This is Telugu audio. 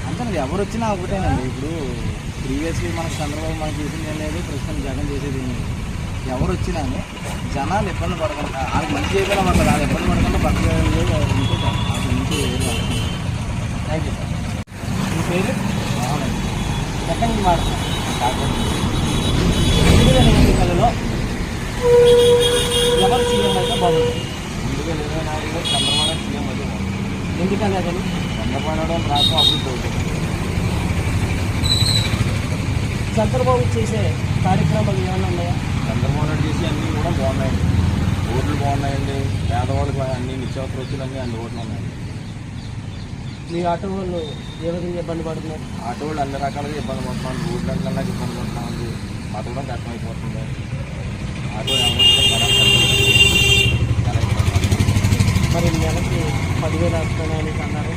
అంతేనండి, ఎవరు వచ్చినా ఒకటేనండి. ఇప్పుడు ప్రీవియస్లీ మనకు చంద్రబాబు మనకు చేసింది ఏం లేదు, ప్రస్తుతం జగన్ చేసేది ఏం లేదు. ఎవరు వచ్చినా జనాలు ఇబ్బంది పడకుండా వాళ్ళకి మంచి చేయకుండా పడతారు, వాళ్ళు ఇబ్బంది పడకుండా బతకగలిగే ఉంటే వాళ్ళకి మంచి థ్యాంక్ యూ సార్. మీ పేరు? అవునండి. ఎక్కడి నుంచి మాట్లాడుతున్నారు? 2024లో ఎవరు సీఎం అయితే బాగుంటుంది? 2024లో చంద్రబాబు సీఎం అయితే బాగుంటుంది. ఎందుకని అదని? చంద్రబాబు రాష్ట్రం అభివృద్ధి అవుతుంది. చంద్రబాబు చేసే కార్యక్రమాలు ఏమైనా ఉన్నాయా? చంద్రబాబు నాయుడు చేసి అన్నీ కూడా బాగున్నాయండి. రోడ్లు బాగున్నాయండి, పేదవాళ్ళకి అన్ని నిత్యావసర వస్తువులన్నీ అన్ని రోడ్లు ఉన్నాయండి. మీ ఆటో వాళ్ళు ఏ విధంగా ఇబ్బంది పడుతున్నారు? ఆటో వాళ్ళు అన్ని రకాలుగా ఇబ్బంది పడుతున్నారు. రోడ్లు అంటే ఇబ్బంది పడుతుంది, బతకడం కష్టమైపోతుంది. ఆటో మరి నెలకి 10,000 వస్తున్నాయని అన్నారు.